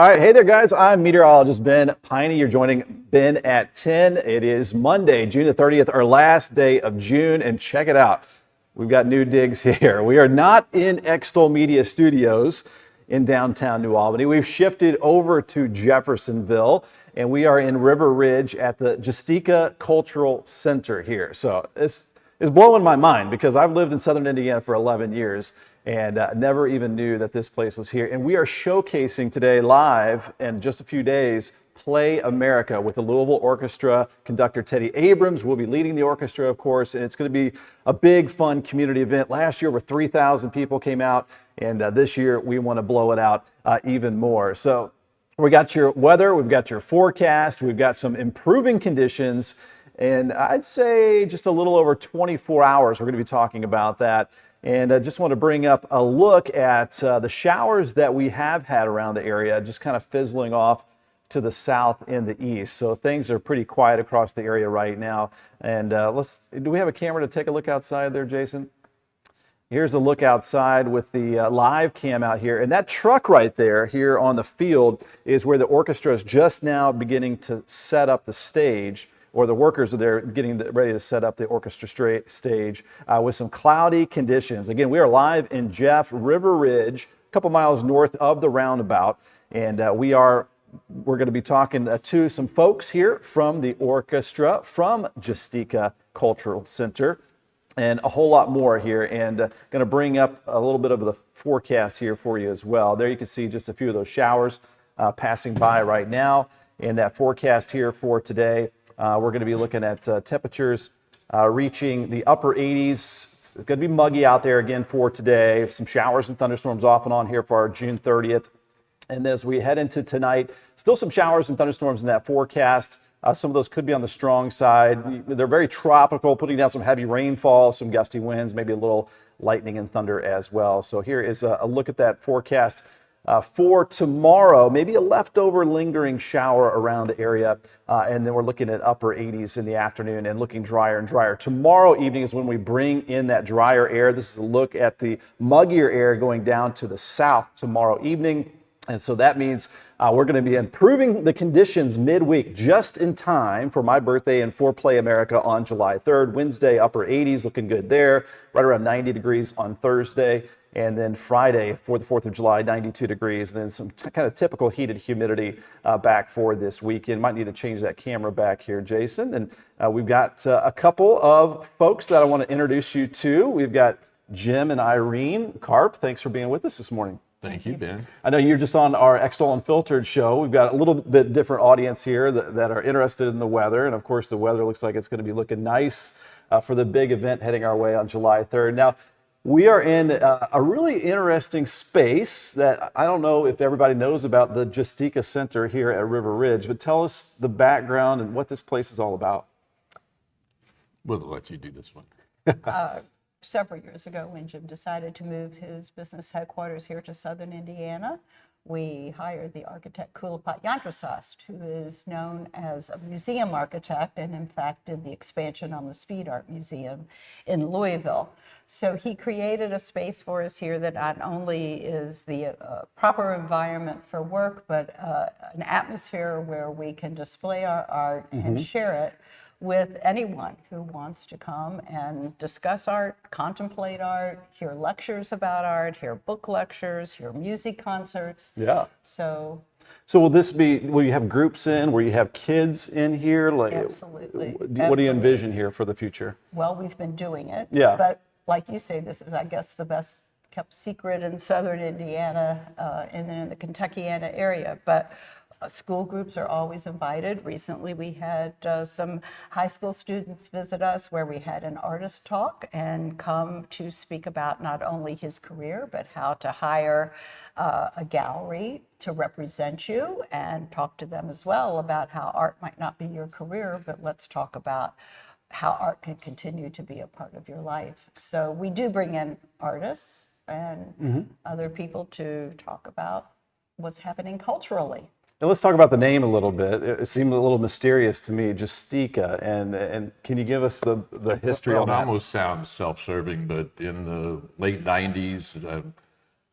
All right, hey there, guys. I'm meteorologist Ben Peine. You're joining Ben at 10. It is Monday, June the 30th, our last day of June, and check it out. We've got new digs here. We are not in Extol Media Studios in downtown New Albany. We've shifted over to Jeffersonville, and we are in River Ridge at the Jasteka Cultural Center here. So this is blowing my mind because I've lived in Southern Indiana for 11 years and never even knew that this place was here. And we are showcasing today live in just a few days, Play America with the Louisville Orchestra. Conductor Teddy Abrams will be leading the orchestra, of course, and it's going to be a big, fun community event. Last year, over 3,000 people came out, and this year we want to blow it out even more. So we got your weather, we've got your forecast, we've got some improving conditions, and I'd say just a little over 24 hours we're going to be talking about that. And I just want to bring up a look at the showers that we have had around the area, just kind of fizzling off to the south and the east. So things are pretty quiet across the area right now. And do we have a camera to take a look outside there, Jason? Here's a look outside with the live cam out here. And that truck right there here on the field is where the orchestra is just now beginning to set up the stage, or the workers are there getting ready to set up the orchestra stage with some cloudy conditions. Again, we are live in River Ridge, a couple miles north of the roundabout, and we're going to be talking to some folks here from the orchestra, from Jasteka Cultural Center, and a whole lot more here, and going to bring up a little bit of the forecast here for you as well. There you can see just a few of those showers passing by right now, and that forecast here for today. We're going to be looking at temperatures reaching the upper 80s. It's going to be muggy out there again for today. Some showers and thunderstorms off and on here for our June 30th. And as we head into tonight, still some showers and thunderstorms in that forecast. Some of those could be on the strong side. They're very tropical, putting down some heavy rainfall, some gusty winds, maybe a little lightning and thunder as well. So here is a look at that forecast. For tomorrow, maybe a leftover lingering shower around the area, and then we're looking at upper 80s in the afternoon and looking drier and drier. Tomorrow evening is when we bring in that drier air. This is a look at the muggier air going down to the south tomorrow evening. And so that means we're going to be improving the conditions midweek just in time for my birthday and for Play America on July 3rd. Wednesday, upper 80s, looking good there, right around 90 degrees on Thursday. And then Friday for the 4th of July, 92 degrees, and then some kind of typical heated humidity back for this weekend. Might need to change that camera back here, Jason. And we've got a couple of folks that I want to introduce you to. We've got Jim and Irene Karp. Thanks for being with us this morning. Thank you, Ben. I know you're just on our Extol Unfiltered show. We've got a little bit different audience here that are interested in the weather. And of course, the weather looks like it's going to be looking nice for the big event heading our way on July 3rd. Now, we are in a really interesting space that I don't know if everybody knows about, the Jasteka Center here at River Ridge, but tell us the background and what this place is all about. We'll let you do this one. Several years ago, when Jim decided to move his business headquarters here to Southern Indiana, we hired the architect Kulipat Yantrasast, who is known as a museum architect and in fact did the expansion on the Speed Art Museum in Louisville. So he created a space for us here that not only is the proper environment for work, but an atmosphere where we can display our art and share it with anyone who wants to come and discuss art, contemplate art, hear lectures about art, hear book lectures, hear music concerts. Yeah. So will you have groups in, will you have kids in here? Absolutely. What do you envision here for the future? Well, we've been doing it. Yeah. But like you say, this is, I guess, the best kept secret in Southern Indiana and then in the Kentuckiana area. But school groups are always invited. Recently, we had some high school students visit us where we had an artist talk and come to speak about not only his career, but how to hire a gallery to represent you, and talk to them as well about how art might not be your career, but let's talk about how art can continue to be a part of your life. So we do bring in artists and other people to talk about what's happening culturally. And let's talk about the name a little bit. It seemed a little mysterious to me, Jasteka, and can you give us the history on that? It almost sounds self-serving, but in the late 90s,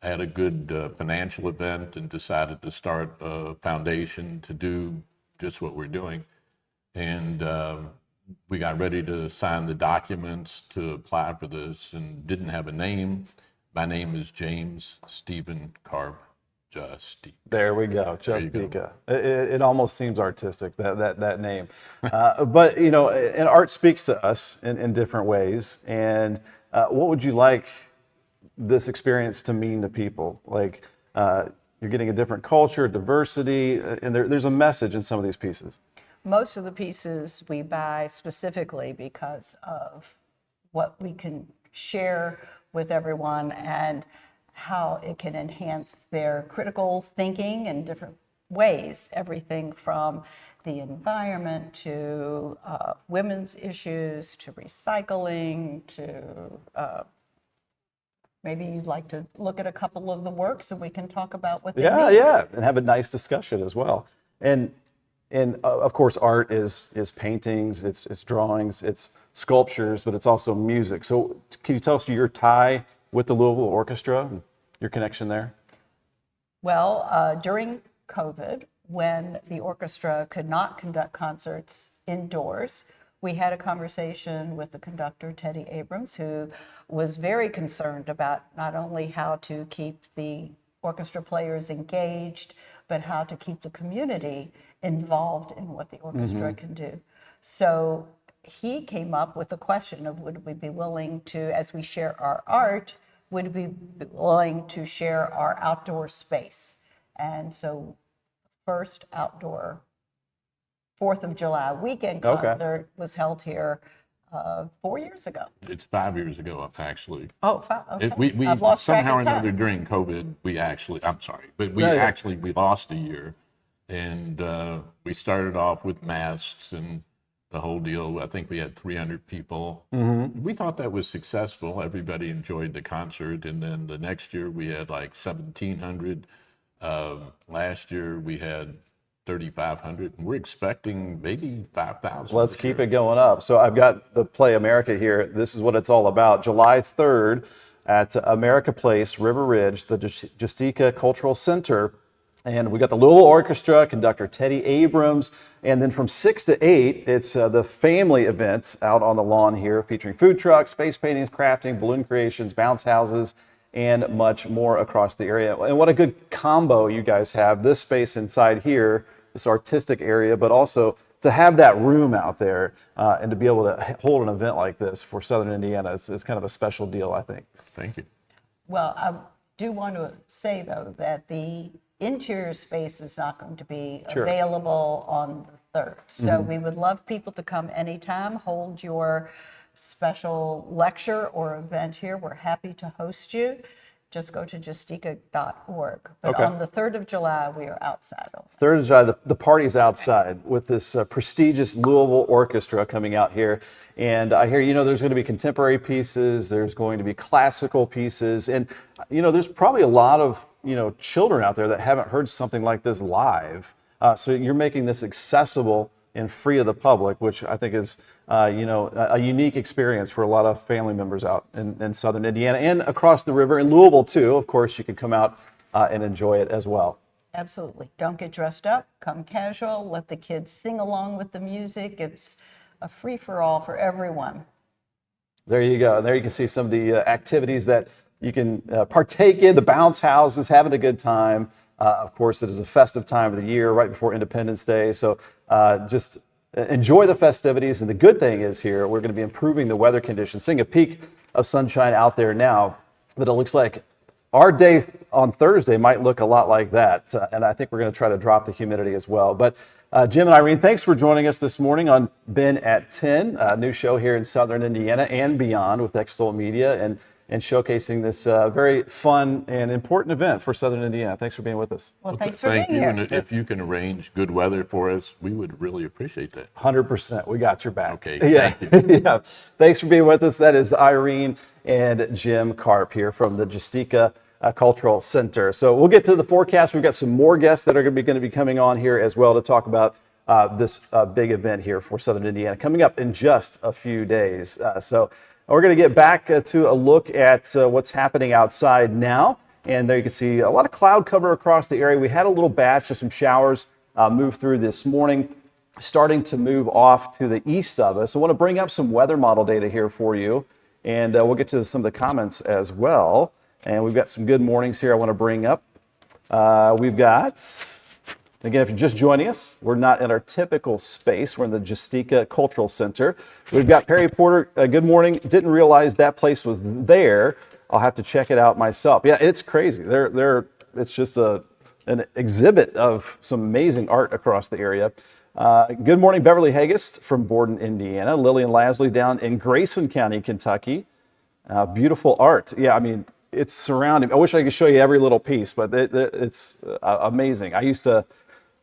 had a good financial event and decided to start a foundation to do just what we're doing. And we got ready to sign the documents to apply for this and didn't have a name. My name is James Stephen Karp Jasteka. There we go, There you go. Jasteka. It almost seems artistic, that name. But, you know, and art speaks to us in different ways. And what would you like this experience to mean to people? Like, you're getting a different culture, diversity, and there's a message in some of these pieces. Most of the pieces we buy specifically because of what we can share with everyone and how it can enhance their critical thinking in different ways. Everything from the environment to women's issues to recycling to maybe you'd like to look at a couple of the works and we can talk about what they mean. Yeah, and have a nice discussion as well. And of course, art is paintings, it's drawings, it's sculptures, but it's also music. So can you tell us your tie with the Louisville Orchestra, and your connection there? Well, during COVID, when the orchestra could not conduct concerts indoors, we had a conversation with the conductor, Teddy Abrams, who was very concerned about not only how to keep the orchestra players engaged, but how to keep the community involved in what the orchestra can do. So he came up with the question of, would we be willing to, as we share our art, would we be willing to share our outdoor space? And so first outdoor 4th of July weekend concert was held here 4 years ago. It's 5 years ago, actually. Oh, okay. We I've lost track somehow or of time. another during COVID, we lost a year. And we started off with masks and the whole deal. I think we had 300 people. We thought that was successful. Everybody enjoyed the concert. And then the next year we had like 1,700. Last year we had 3,500. And we're expecting maybe 5,000. Let's keep it going up. So I've got the Play America here. This is what it's all about. July 3rd at America Place, River Ridge, the Jasteka Cultural Center. And we got the Louisville Orchestra, conductor Teddy Abrams. And then from 6 to 8, it's the family event out on the lawn here, featuring food trucks, face paintings, crafting, balloon creations, bounce houses, and much more across the area. And what a good combo you guys have. This space inside here, this artistic area, but also to have that room out there and to be able to hold an event like this for Southern Indiana, it's kind of a special deal, I think. Thank you. Well, I do want to say, though, that the interior space is not going to be available on the 3rd. So we would love people to come anytime, hold your special lecture or event here. We're happy to host you. Just go to jasteka.org. But on the 3rd of July, we are outside. 3rd of July, the party's outside with this prestigious Louisville Orchestra coming out here. And I hear, there's going to be contemporary pieces, there's going to be classical pieces, and, there's probably a lot of, children out there that haven't heard something like this live. So you're making this accessible and free to the public, which I think is, a unique experience for a lot of family members out in Southern Indiana and across the river in Louisville too. Of course, you can come out and enjoy it as well. Absolutely. Don't get dressed up. Come casual. Let the kids sing along with the music. It's a free-for-all for everyone. There you go. And there you can see some of the activities that you can partake in. The bounce houses, having a good time. Of course, it is a festive time of the year, right before Independence Day. So just enjoy the festivities. And the good thing is here, we're going to be improving the weather conditions, seeing a peak of sunshine out there now. But it looks like our day on Thursday might look a lot like that. And I think we're going to try to drop the humidity as well. But Jim and Irene, thanks for joining us this morning on Ben at 10, a new show here in Southern Indiana and beyond with Extol Media and showcasing this very fun and important event for Southern Indiana. Thanks for being with us. Well, thanks for Thank being you. here. And if you can arrange good weather for us, we would really appreciate that. 100%. We got your back. Okay, Yeah. thank you. Yeah. Thanks for being with us. That is Irene and Jim Karp here from the Jasteka Cultural Center. So we'll get to the forecast. We've got some more guests that are going to be coming on here as well to talk about this big event here for Southern Indiana coming up in just a few days. So we're going to get back to a look at what's happening outside now. And there you can see a lot of cloud cover across the area. We had a little batch of some showers move through this morning, starting to move off to the east of us. I want to bring up some weather model data here for you, and we'll get to some of the comments as well. And we've got some good mornings here I want to bring up. We've got, again, if you're just joining us, we're not in our typical space. We're in the Jasteka Cultural Center. We've got Perry Porter. Good morning. Didn't realize that place was there. I'll have to check it out myself. Yeah, it's crazy. It's just an exhibit of some amazing art across the area. Good morning, Beverly Hagist from Borden, Indiana. Lillian Lasley down in Grayson County, Kentucky. Beautiful art. Yeah, I mean, it's surrounding. I wish I could show you every little piece, but it's amazing. I used to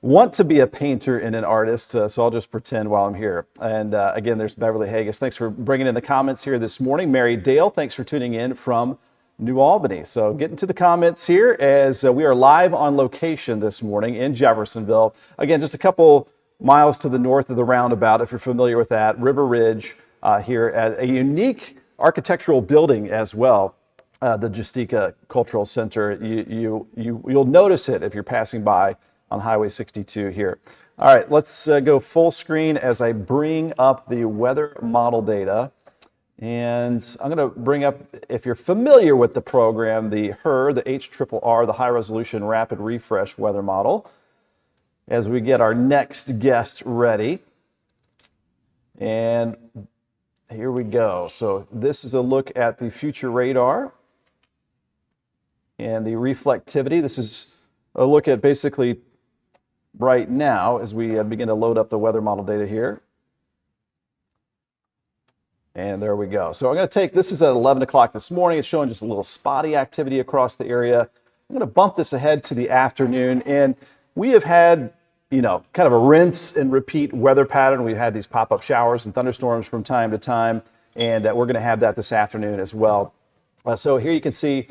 want to be a painter and an artist, so I'll just pretend while I'm here. And again, there's Beverly Hagist. Thanks for bringing in the comments here this morning. Mary Dale, thanks for tuning in from New Albany. So getting to the comments here as we are live on location this morning in Jeffersonville. Again, just a couple miles to the north of the roundabout, if you're familiar with that, River Ridge here at a unique architectural building as well. The Jasteka Cultural Center. You'll notice it if you're passing by on Highway 62 here. All right, let's go full screen as I bring up the weather model data. And I'm going to bring up, if you're familiar with the program, the HRRR, the High Resolution Rapid Refresh Weather Model, as we get our next guest ready. And here we go. So this is a look at the future radar and the reflectivity. This is a look at basically right now as we begin to load up the weather model data here. And there we go. So I'm going to take, this is at 11 o'clock this morning. It's showing just a little spotty activity across the area. I'm going to bump this ahead to the afternoon. And we have had, kind of a rinse and repeat weather pattern. We've had these pop-up showers and thunderstorms from time to time. And we're going to have that this afternoon as well. So here you can see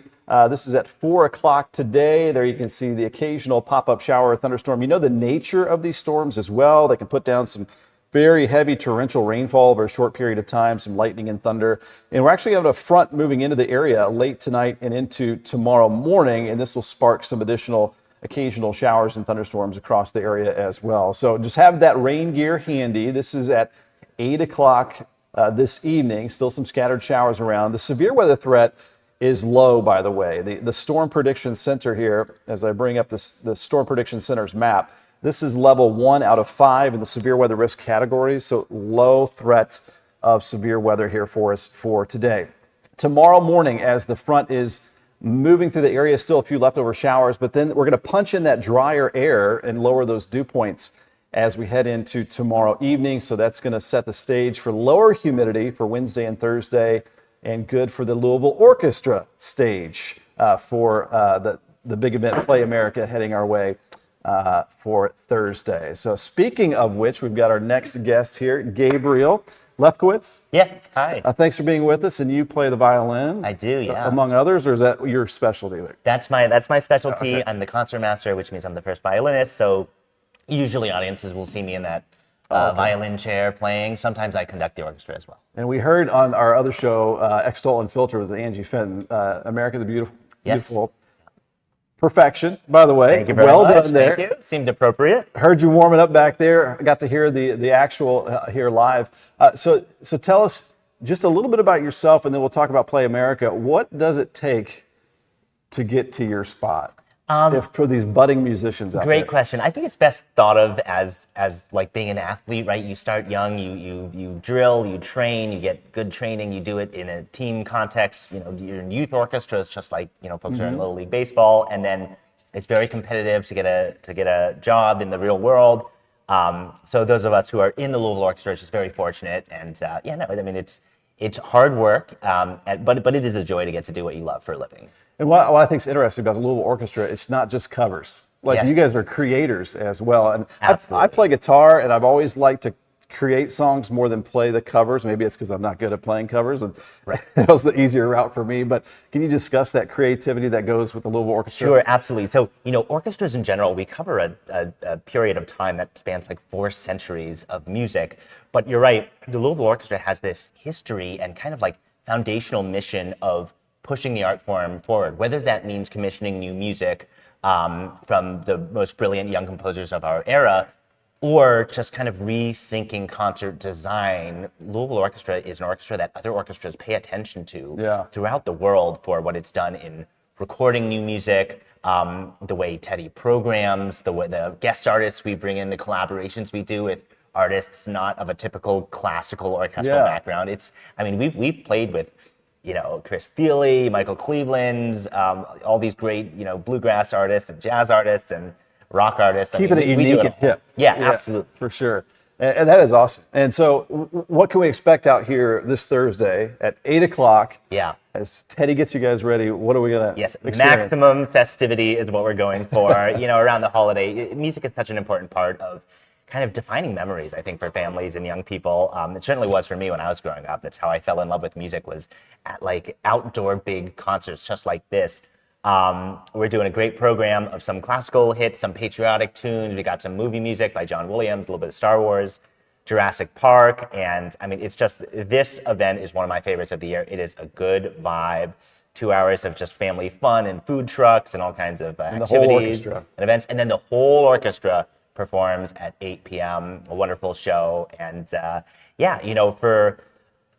this is at 4 o'clock today. There you can see the occasional pop-up shower or thunderstorm. You know the nature of these storms as well. They can put down some very heavy torrential rainfall over a short period of time, some lightning and thunder. And we're actually having a front moving into the area late tonight and into tomorrow morning, and this will spark some additional occasional showers and thunderstorms across the area as well. So just have that rain gear handy. This is at 8 o'clock this evening. Still some scattered showers around. The severe weather threat is low, by the way. The Storm Prediction Center here, as I bring up the Storm Prediction Center's map, this is level 1 out of 5 in the severe weather risk categories, so low threat of severe weather here for us for today. Tomorrow morning, as the front is moving through the area, still a few leftover showers, but then we're going to punch in that drier air and lower those dew points as we head into tomorrow evening. So that's going to set the stage for lower humidity for Wednesday and Thursday, and good for the Louisville Orchestra stage for the big event Play America heading our way for Thursday. So speaking of which, we've got our next guest here, Gabriel Lefkowitz. Yes, hi. Thanks for being with us, and you play the violin. I do, yeah. Among others, or is that your specialty there? That's my specialty. Okay. I'm the concertmaster, which means I'm the first violinist, so usually audiences will see me in that violin chair playing. Sometimes I conduct the orchestra as well. And we heard on our other show, Extol and Filter with Angie Fenton, America the Beautiful. Yes. Beautiful. Perfection, by the way. Thank you very well much. done there. Thank you. Seemed appropriate. Heard you warming up back there. Got to hear the actual here live. So tell us just a little bit about yourself, and then we'll talk about Play America. What does it take to get to your spot? For these budding musicians out there. Great question. I think it's best thought of as like being an athlete, right? You start young, you drill, you train, you get good training, you do it in a team context. You're in youth orchestras, just like folks are in Little League baseball, and then it's very competitive to get a job in the real world. So those of us who are in the Louisville Orchestra are just very fortunate, and it's hard work, but it is a joy to get to do what you love for a living. And what I think is interesting about the Louisville Orchestra, it's not just covers. Yes. You guys are creators as well. And Absolutely. I play guitar, and I've always liked to create songs more than play the covers. Maybe it's because I'm not good at playing covers, and that was the easier route for me. But can you discuss that creativity that goes with the Louisville Orchestra? Sure, absolutely. So, orchestras in general, we cover a period of time that spans like 4 centuries of music. But you're right, the Louisville Orchestra has this history and kind of like foundational mission of pushing the art form forward, whether that means commissioning new music from the most brilliant young composers of our era, or just kind of rethinking concert design. Louisville Orchestra is an orchestra that other orchestras pay attention to throughout the world for what it's done in recording new music, the way Teddy programs, the guest artists we bring in, the collaborations we do with artists not of a typical classical orchestral background. We've played with, Chris Thiele, Michael Cleveland, all these great, bluegrass artists and jazz artists and rock artists. Keeping it unique and hip. Yeah, absolutely. For sure. And that is awesome. And so what can we expect out here this Thursday at 8 o'clock? Yeah. As Teddy gets you guys ready, what are we going to experience? Maximum festivity is what we're going for. Around the holiday, music is such an important part of kind of defining memories, I think, for families and young people. It certainly was for me when I was growing up. That's how I fell in love with music, was at like outdoor big concerts just like this. We're doing a great program of some classical hits, some patriotic tunes. We got some movie music by John Williams, a little bit of Star Wars, Jurassic Park. And it's just, this event is one of my favorites of the year. It is a good vibe. 2 hours of just family fun and food trucks and all kinds of activities and events. And then the whole orchestra performs at 8 p.m., a wonderful show. And for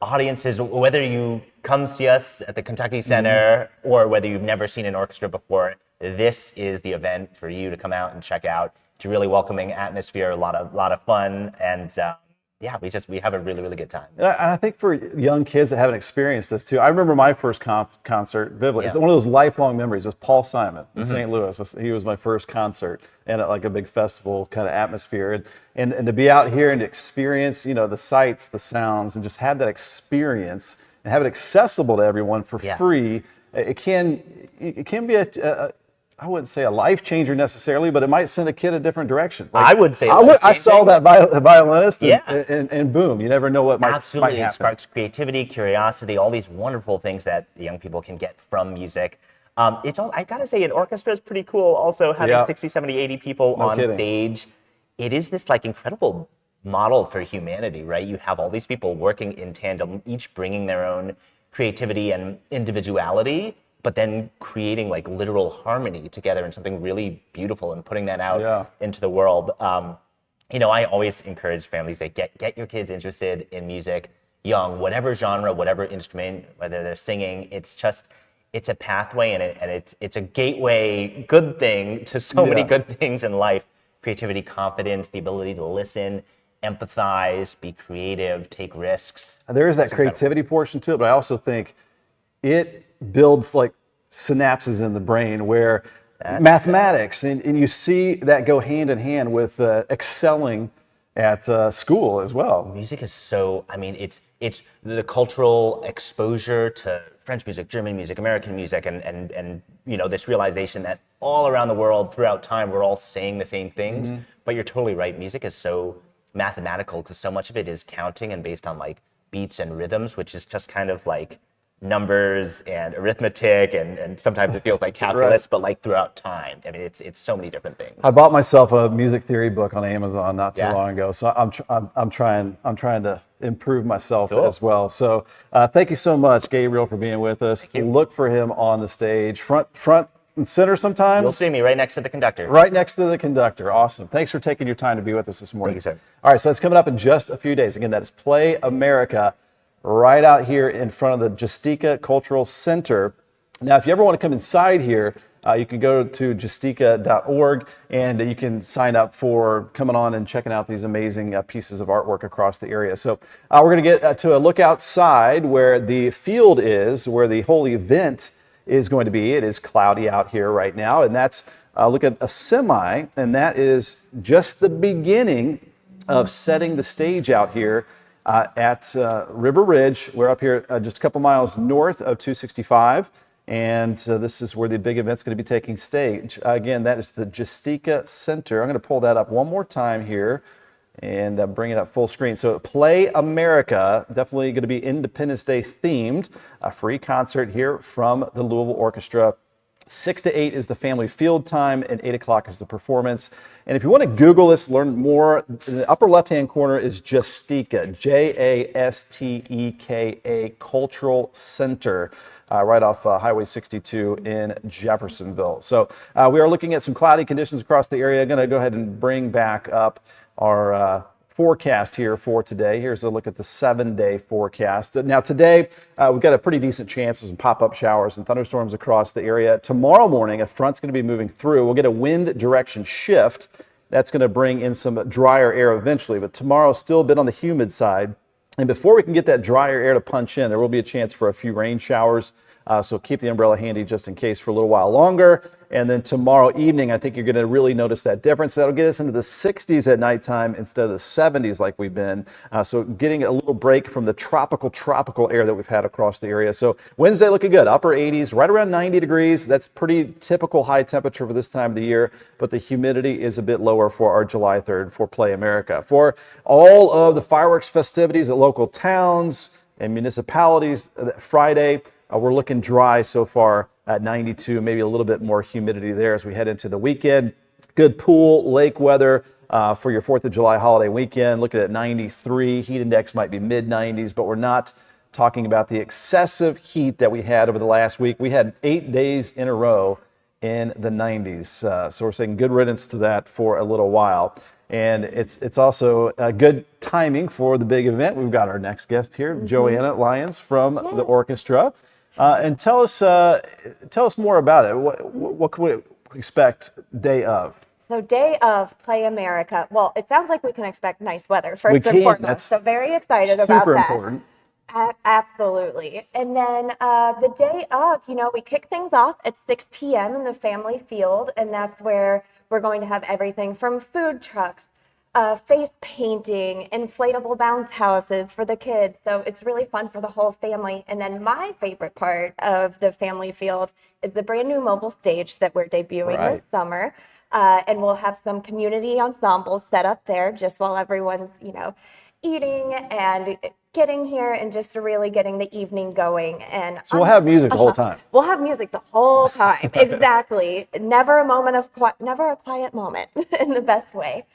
audiences, whether you come see us at the Kentucky Center or whether you've never seen an orchestra before, this is the event for you to come out and check out. It's a really welcoming atmosphere, a lot of fun, and we have a really, really good time. And I think for young kids that haven't experienced this too, I remember my first concert vividly. It's one of those lifelong memories. It was Paul Simon in St. Louis. He was my first concert, and at like a big festival kind of atmosphere. And to be out here and to experience, the sights, the sounds, and just have that experience and have it accessible to everyone for free. It can be I wouldn't say a life changer necessarily, but it might send a kid a different direction. I would say I saw that violinist and boom, you never know what might happen. It sparks creativity, curiosity, all these wonderful things that the young people can get from music. I gotta say, an orchestra is pretty cool. Also having 60, 70, 80 people on stage. It is this like incredible model for humanity, right? You have all these people working in tandem, each bringing their own creativity and individuality, but then creating like literal harmony together in something really beautiful and putting that out into the world. I always encourage families to get your kids interested in music young, whatever genre, whatever instrument, whether they're singing. It's a pathway and it's a gateway good thing to so many good things in life. Creativity, confidence, the ability to listen, empathize, be creative, take risks. There is that creativity portion to it, but I also think it builds like synapses in the brain where mathematics, and you see that go hand in hand with excelling at school as well. Music is so, it's the cultural exposure to French music, German music, American music, and this realization that all around the world throughout time, we're all saying the same things. But you're totally right. Music is so mathematical because so much of it is counting and based on like beats and rhythms, which is just kind of like numbers and arithmetic, and sometimes it feels like calculus, but like throughout time. It's so many different things. I bought myself a music theory book on Amazon not too long ago, so I'm trying to improve myself as well. So thank you so much, Gabriel, for being with us. Look for him on the stage, front and center sometimes. You'll see me right next to the conductor. Right next to the conductor. Awesome. Thanks for taking your time to be with us this morning. Thank you, sir. All right, so it's coming up in just a few days. Again, that is Play America, right out here in front of the Jasteka Cultural Center. Now, if you ever want to come inside here, you can go to jasteka.org and you can sign up for coming on and checking out these amazing pieces of artwork across the area. So we're going to get to a look outside where the field is, where the whole event is going to be. It is cloudy out here right now, and that's look at a semi, and that is just the beginning of setting the stage out here at River Ridge. We're up here just a couple miles north of 265, and this is where the big event's going to be taking stage. Again, that is the Jasteka Center. I'm going to pull that up one more time here and bring it up full screen. So Play America, definitely going to be Independence Day themed. A free concert here from the Louisville Orchestra. 6 to 8 is the family field time, and 8 o'clock is the performance. And if you want to Google this, learn more, in the upper left-hand corner is Jasteka, Jasteka Cultural Center, right off Highway 62 in Jeffersonville. So we are looking at some cloudy conditions across the area. I'm going to go ahead and bring back up our forecast here for today. Here's a look at the 7-day forecast. Now today, we've got a pretty decent chance of some pop-up showers and thunderstorms across the area. Tomorrow morning, a front's going to be moving through. We'll get a wind direction shift. That's going to bring in some drier air eventually, but tomorrow still a bit on the humid side. And before we can get that drier air to punch in, there will be a chance for a few rain showers. So keep the umbrella handy just in case for a little while longer. And then tomorrow evening, I think you're going to really notice that difference. That'll get us into the 60s at nighttime instead of the 70s like we've been. So getting a little break from the tropical air that we've had across the area. So Wednesday looking good, upper 80s, right around 90 degrees. That's pretty typical high temperature for this time of the year, but the humidity is a bit lower for our July 3rd for Play America. For all of the fireworks festivities at local towns and municipalities, Friday, we're looking dry so far at 92, maybe a little bit more humidity there as we head into the weekend. Good pool, lake weather for your 4th of July holiday weekend. Looking at 93, heat index might be mid 90s, but we're not talking about the excessive heat that we had over the last week. We had 8 days in a row in the 90s. So we're saying good riddance to that for a little while. And it's also good timing for the big event. We've got our next guest here, Joanna Lyons from the orchestra. And tell us more about it. What can we expect day of? So day of Play America. Well, it sounds like we can expect nice weather first and foremost. So very excited about that. Super important. Absolutely. And then the day of, we kick things off at 6 p.m. in the family field, and that's where we're going to have everything from food trucks, face painting, inflatable bounce houses for the kids. So it's really fun for the whole family. And then my favorite part of the family field is the brand new mobile stage that we're debuting this summer. And we'll have some community ensembles set up there just while everyone's, eating and getting here and just really getting the evening going. And so we'll have music the whole time. We'll have music the whole time. Exactly. Never a quiet moment in the best way.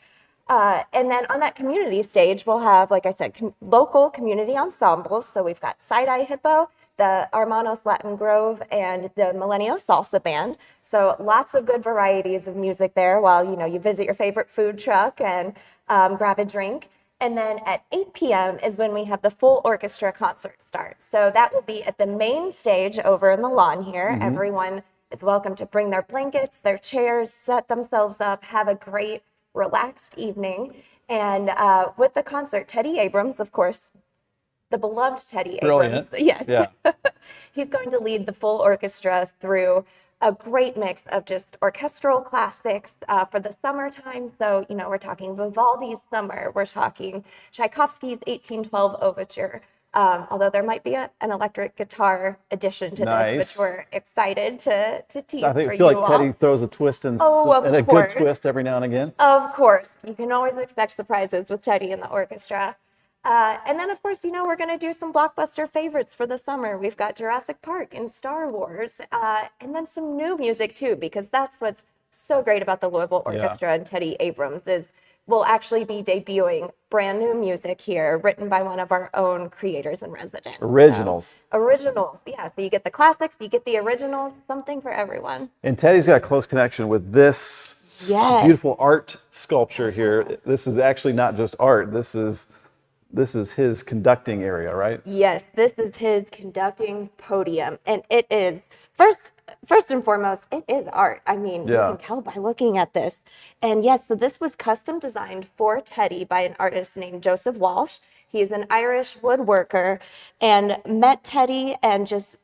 And then on that community stage, we'll have, like I said, local community ensembles. So we've got Side-Eye Hippo, the Hermanos Latin Grove, and the Millennial Salsa Band. So lots of good varieties of music there while, you visit your favorite food truck and grab a drink. And then at 8 p.m. is when we have the full orchestra concert start. So that will be at the main stage over in the lawn here. Everyone is welcome to bring their blankets, their chairs, set themselves up, have a great relaxed evening. And with the concert, Teddy Abrams, of course, the beloved Teddy Abrams. Yes. Yeah. He's going to lead the full orchestra through a great mix of just orchestral classics for the summertime. So, we're talking Vivaldi's Summer. We're talking Tchaikovsky's 1812 Overture. Although there might be an electric guitar addition to this, which we're excited to tease I for feel like you Teddy all. throws a twist and a good twist every now and again. Of course. You can always expect surprises with Teddy and the orchestra. And then, of course, we're going to do some blockbuster favorites for the summer. We've got Jurassic Park and Star Wars, and then some new music, too, because that's what's so great about the Louisville Orchestra and Teddy Abrams is we'll actually be debuting brand new music here written by one of our own creators in residence. Originals. Originals, yeah. So you get the classics, you get the originals, something for everyone. And Teddy's got a close connection with this beautiful art sculpture here. This is actually not just art. This is his conducting area, right? Yes, this is his conducting podium. And it is, first and foremost, it is art. I mean, you can tell by looking at this. And yes, so this was custom designed for Teddy by an artist named Joseph Walsh. He's an Irish woodworker and met Teddy and just,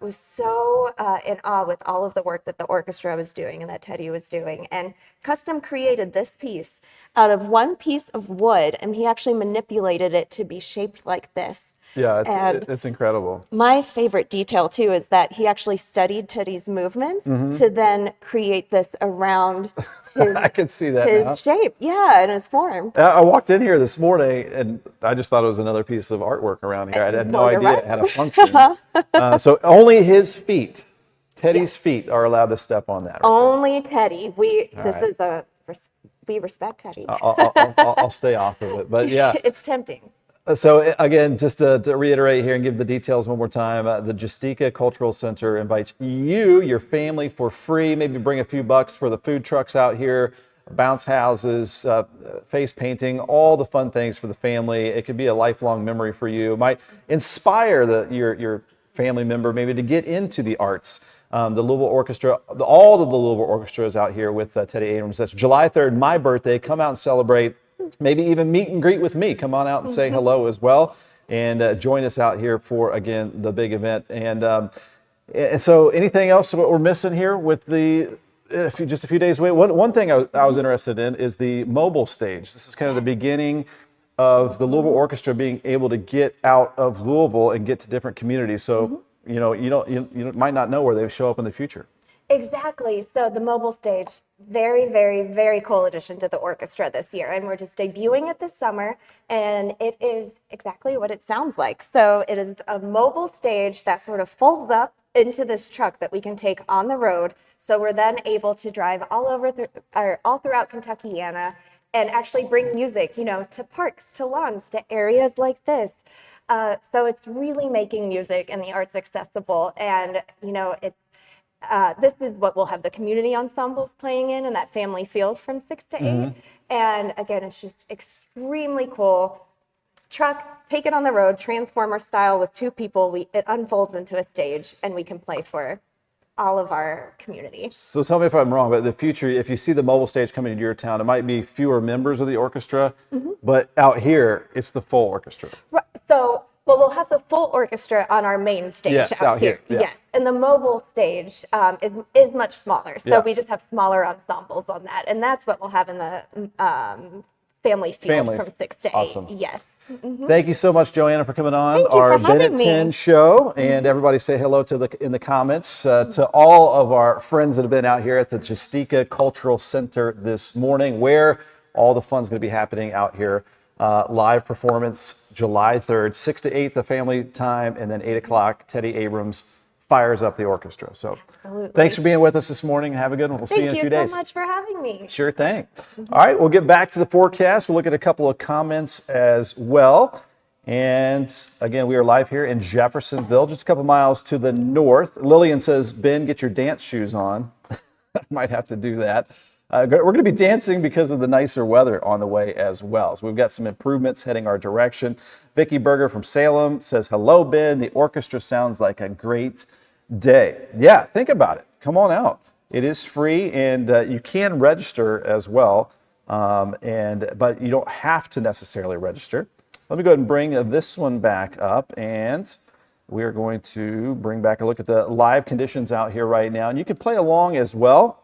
was so in awe with all of the work that the orchestra was doing and that Teddy was doing, and custom created this piece out of one piece of wood, and he actually manipulated it to be shaped like this. Yeah, it's incredible. My favorite detail, too, is that he actually studied Teddy's movements to then create this around his, I can see that now. Shape. Yeah, and his form. I walked in here this morning, and I just thought it was another piece of artwork around here. I had no idea it had a function. So only his feet Teddy's feet are allowed to step on that. Right Only Teddy. We respect Teddy. I'll stay off of it. But yeah. It's tempting. So again, just to reiterate here and give the details one more time, the Jasteka Cultural Center invites you, your family, for free. Maybe bring a few bucks for the food trucks out here, bounce houses, face painting, all the fun things for the family. It could be a lifelong memory for you. It might inspire your family member maybe to get into the arts. The Louisville Orchestra, all of the Louisville Orchestras out here with Teddy Abrams. That's July 3rd, my birthday. Come out and celebrate. Maybe even meet and greet with me. Come on out and say hello as well. And join us out here for, again, the big event. And so anything else what we're missing here with just a few days away? One thing I was interested in is the mobile stage. This is kind of the beginning of the Louisville Orchestra being able to get out of Louisville and get to different communities. So, you might not know where they show up in the future. Exactly. So the mobile stage, very, very, very cool addition to the orchestra this year. And we're just debuting it this summer. And it is exactly what it sounds like. So it is a mobile stage that sort of folds up into this truck that we can take on the road. So we're then able to drive all throughout Kentuckiana and actually bring music, to parks, to lawns, to areas like this. So it's really making music and the arts accessible. And, this is what we'll have the community ensembles playing in that family field from 6 to 8. And again, it's just extremely cool. Truck, take it on the road, transformer style with 2 people. It unfolds into a stage and we can play for all of our community. So tell me if I'm wrong, but in the future, if you see the mobile stage coming into your town, it might be fewer members of the orchestra, but out here, it's the full orchestra. Right. So, we'll have the full orchestra on our main stage out here. Yeah. Yes, and the mobile stage is much smaller. So we just have smaller ensembles on that, and that's what we'll have in the family field from 6 to 8. Awesome. Yes. Thank you so much, Joanna, for coming on Thank you our for Ben having at me. 10 show. And everybody say hello in the comments to all of our friends that have been out here at the Jasteka Cultural Center this morning, where all the fun's going to be happening out here. Live performance July 3rd, 6 to 8, the family time, and then 8 o'clock, Teddy Abrams fires up the orchestra. So thanks for being with us this morning. Have a good one. We'll see you in a few days. Thank you so much for having me. Sure thing. All right, we'll get back to the forecast. We'll look at a couple of comments as well. And again, we are live here in Jeffersonville, just a couple miles to the north. Lillian says, Ben, get your dance shoes on. Might have to do that. We're going to be dancing because of the nicer weather on the way as well. So we've got some improvements heading our direction. Vicki Berger from Salem says, hello, Ben. The orchestra sounds like a great day. Yeah, think about it. Come on out. It is free, and you can register as well, but you don't have to necessarily register. Let me go ahead and bring this one back up, and we're going to bring back a look at the live conditions out here right now. And you can play along as well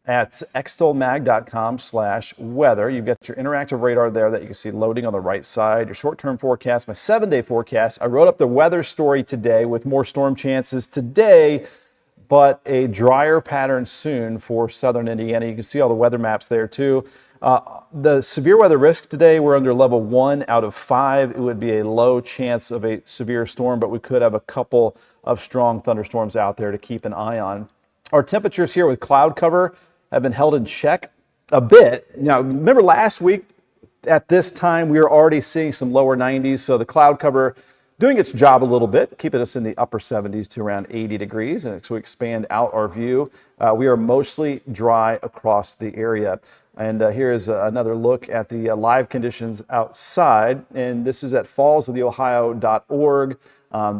at xtolmag.com/weather. You've got your interactive radar there that you can see loading on the right side, your short-term forecast, my 7-day forecast. I wrote up the weather story today with more storm chances today, but a drier pattern soon for southern Indiana. You can see all the weather maps there too. The severe weather risk today, we're under level 1 out of 5. It would be a low chance of a severe storm, but we could have a couple of strong thunderstorms out there to keep an eye on. Our temperatures here with cloud cover have been held in check a bit. Now, remember last week at this time, we were already seeing some lower 90s. So the cloud cover doing its job a little bit, keeping us in the upper 70s to around 80 degrees. And so we expand out our view. We are mostly dry across the area. And here's another look at the live conditions outside. And this is at fallsoftheohio.org.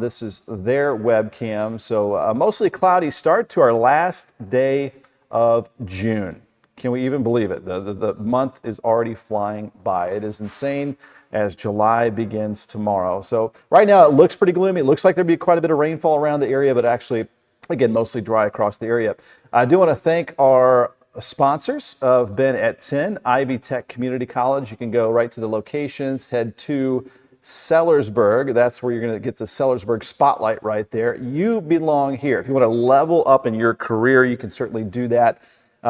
This is their webcam. So mostly cloudy start to our last day of June. Can we even believe it? The month is already flying by. It is insane as July begins tomorrow. So right now it looks pretty gloomy. It looks like there'll be quite a bit of rainfall around the area, but actually, again, mostly dry across the area. I do want to thank our sponsors of Ben at 10, Ivy Tech Community College. You can go right to the locations, head to Sellersburg. That's where you're going to get the Sellersburg spotlight right there. You belong here. If you want to level up in your career, you can certainly do that.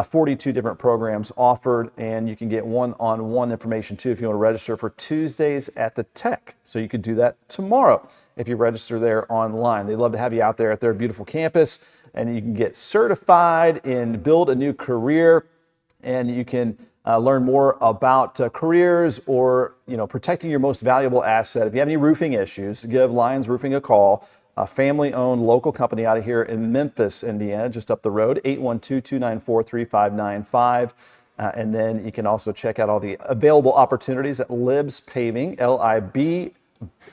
42 different programs offered, and you can get one-on-one information too if you want to register for Tuesdays at the Tech. So you could do that tomorrow if you register there online. They'd love to have you out there at their beautiful campus. and you can get certified and build a new career, and you can learn more about careers or protecting your most valuable asset. If you have any roofing issues, give Lions Roofing a call. A family-owned local company out of here in Memphis, Indiana, just up the road, 812-294-3595. And then you can also check out all the available opportunities at Libs Paving, L-I-B,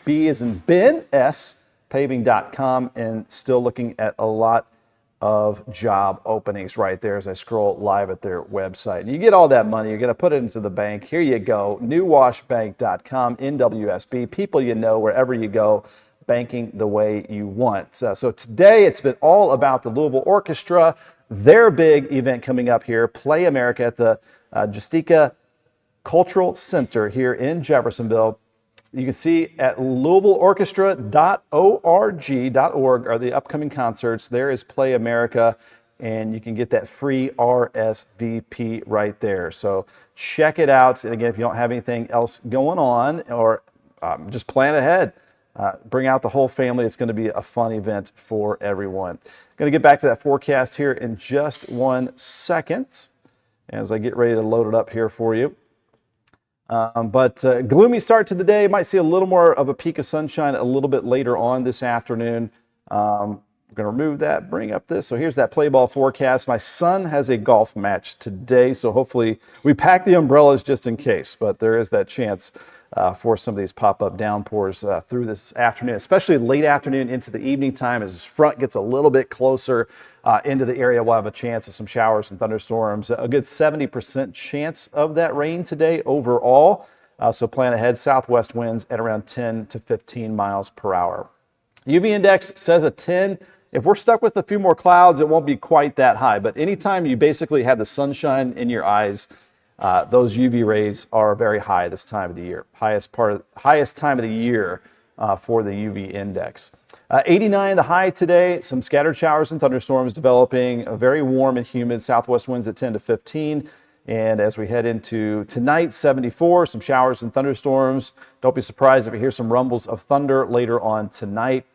B as in Ben, S, paving.com, and still looking at a lot of job openings right there as I scroll live at their website. And you get all that money, you're going to put it into the bank. Here you go, newwashbank.com, NWSB, people you know wherever you go, banking the way you want. So today it's been all about the Louisville Orchestra, their big event coming up here, Play America at the Jasteka Cultural Center here in Jeffersonville. You can see at LouisvilleOrchestra.org are the upcoming concerts. There is Play America, and you can get that free RSVP right there. So check it out. And again, if you don't have anything else going on, or just plan ahead. Bring out the whole family. It's going to be a fun event for everyone. Going to get back to that forecast here in just 1 second as I get ready to load it up here for you. But gloomy start to the day. Might see a little more of a peak of sunshine a little bit later on this afternoon. I'm going to remove that, bring up this. So here's that play ball forecast. My son has a golf match today, so hopefully we pack the umbrellas just in case, but there is that chance for some of these pop-up downpours through this afternoon, especially late afternoon into the evening time as this front gets a little bit closer into the area. We'll have a chance of some showers and thunderstorms. A good 70% chance of that rain today overall. So plan ahead, southwest winds at around 10 to 15 miles per hour. UV index says a 10. If we're stuck with a few more clouds, it won't be quite that high. But anytime you basically have the sunshine in your eyes, those UV rays are very high this time of the year. Highest time of the year for the UV index. 89 the high today. Some scattered showers and thunderstorms developing. Very warm and humid. Southwest winds at 10 to 15. And as we head into tonight, 74. Some showers and thunderstorms. Don't be surprised if you hear some rumbles of thunder later on tonight.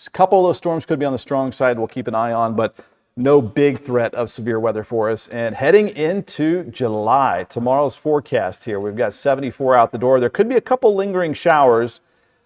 A couple of those storms could be on the strong side. We'll keep an eye on, but no big threat of severe weather for us. And heading into July, tomorrow's forecast here, we've got 74 out the door. There could be a couple lingering showers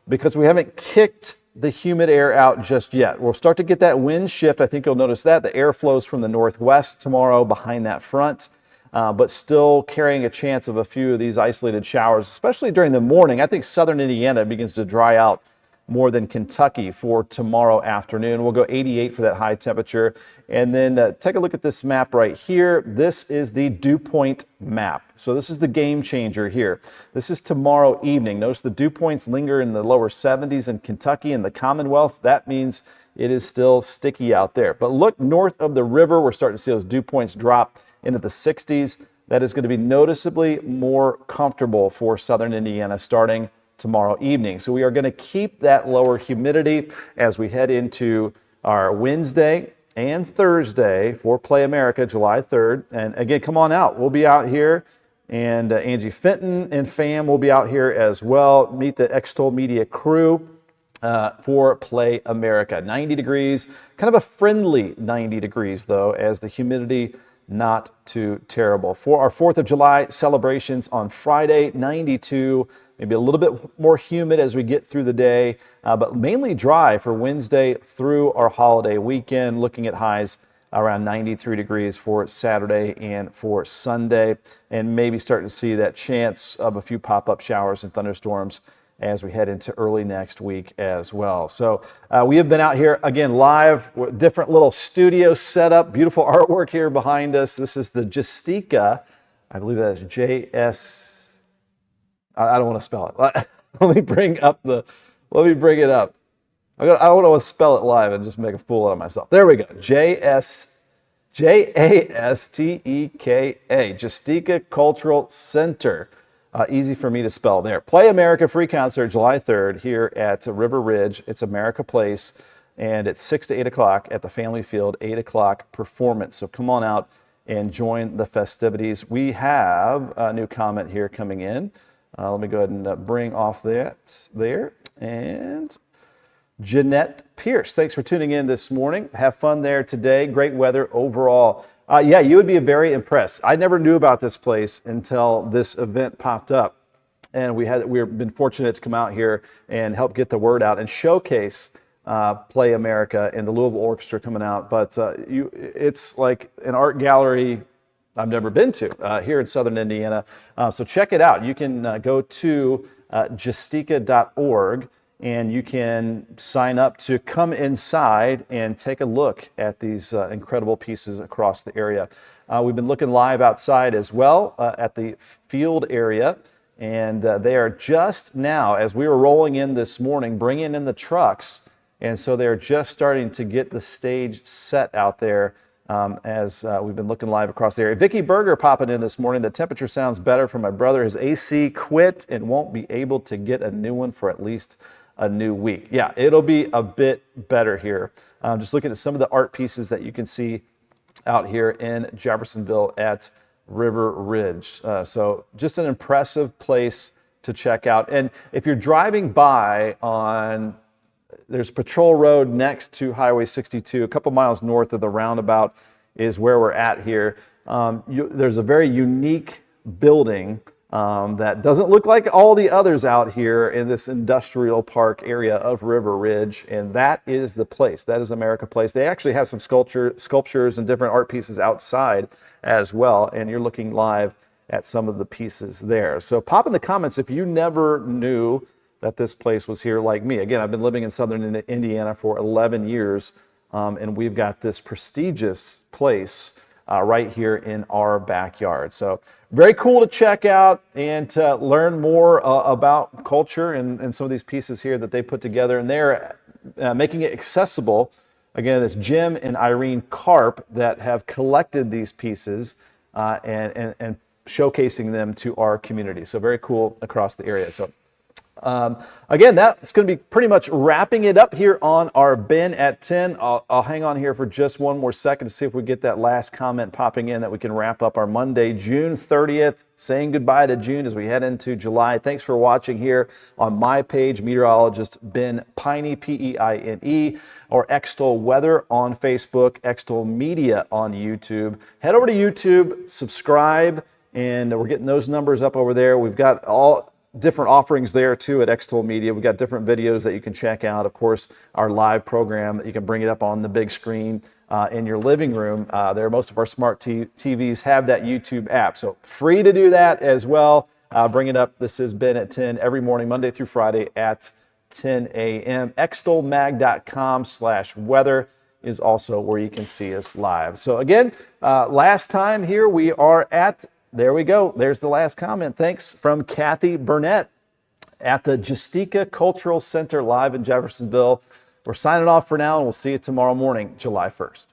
because we haven't kicked the humid air out just yet. We'll start to get that wind shift. I think you'll notice that. The air flows from the northwest tomorrow behind that front, but still carrying a chance of a few of these isolated showers, especially during the morning. I think southern Indiana begins to dry out more than Kentucky for tomorrow afternoon. We'll go 88 for that high temperature. And then take a look at this map right here. This is the dew point map. So this is the game changer here. This is tomorrow evening. Notice the dew points linger in the lower 70s in Kentucky and the Commonwealth. That means it is still sticky out there. But look north of the river, we're starting to see those dew points drop into the 60s. That is going to be noticeably more comfortable for southern Indiana starting tomorrow evening. So we are going to keep that lower humidity as we head into our Wednesday and Thursday for Play America, July 3rd. And again, come on out. We'll be out here, and Angie Fenton and fam will be out here as well. Meet the Extol Media crew for Play America. 90 degrees, kind of a friendly 90 degrees though, as the humidity not too terrible. For our 4th of July celebrations on Friday, 92, maybe a little bit more humid as we get through the day, but mainly dry for Wednesday through our holiday weekend, looking at highs around 93 degrees for Saturday and for Sunday, and maybe starting to see that chance of a few pop-up showers and thunderstorms as we head into early next week as well. So we have been out here again live, different little studio setup, beautiful artwork here behind us. This is the Jasteka, I believe that is JS. I don't want to spell it. Let me bring it up. I don't want to spell it live and just make a fool out of myself. There we go. Jasteka, Jasteka Cultural Center. Easy for me to spell there. Play America free concert July 3rd here at River Ridge. It's America Place, and it's 6 to 8 o'clock at the Family Field, 8 o'clock performance. So come on out and join the festivities. We have a new comment here coming in. Let me go ahead and bring off that there. And Jeanette Pierce. Thanks for tuning in this morning. Have fun there today. Great weather overall. Yeah, you would be very impressed. I never knew about this place until this event popped up. And we've been fortunate to come out here and help get the word out and showcase Play America and the Louisville Orchestra coming out. But it's like an art gallery I've never been to here in Southern Indiana. So check it out. You can go to Jasteka.org and you can sign up to come inside and take a look at these incredible pieces across the area. We've been looking live outside as well at the field area. And they are just now, as we were rolling in this morning, bringing in the trucks. And so they're just starting to get the stage set out there as we've been looking live across the area. Vicki Berger popping in this morning. The temperature sounds better for my brother. His AC quit and won't be able to get a new one for at least a new week. Yeah, it'll be a bit better here. Just looking at some of the art pieces that you can see out here in Jeffersonville at River Ridge. So just an impressive place to check out. And if you're driving by there's Patrol Road next to Highway 62, a couple miles north of the roundabout is where we're at here. There's a very unique building that doesn't look like all the others out here in this industrial park area of River Ridge, and that is the place. That is America Place. They actually have some sculptures and different art pieces outside as well, and you're looking live at some of the pieces there. So pop in the comments if you never knew that this place was here like me. Again, I've been living in Southern Indiana for 11 years, and we've got this prestigious place right here in our backyard. So very cool to check out and to learn more about culture and some of these pieces here that they put together. And they're making it accessible. Again, it's Jim and Irene Karp that have collected these pieces and showcasing them to our community. So very cool across the area. So again, that's going to be pretty much wrapping it up here on our Ben at 10. I'll hang on here for just one more second to see if we get that last comment popping in that we can wrap up our Monday, June 30th, saying goodbye to June as we head into July. Thanks for watching here on my page, Meteorologist Ben Peine, P-E-I-N-E, or Extol Weather on Facebook, Extol Media on YouTube. Head over to YouTube, subscribe, and we're getting those numbers up over there. We've got all different offerings there too at Extol Media. We've got different videos that you can check out. Of course, our live program, you can bring it up on the big screen in your living room. Most of our smart TVs have that YouTube app. So free to do that as well. Bring it up. This has been at 10 every morning, Monday through Friday at 10 a.m. Extolmag.com/weather is also where you can see us live. So again, last time here we are at there we go. There's the last comment. Thanks from Kathy Burnett at the Jasteka Cultural Center live in Jeffersonville. We're signing off for now, and we'll see you tomorrow morning, July 1st.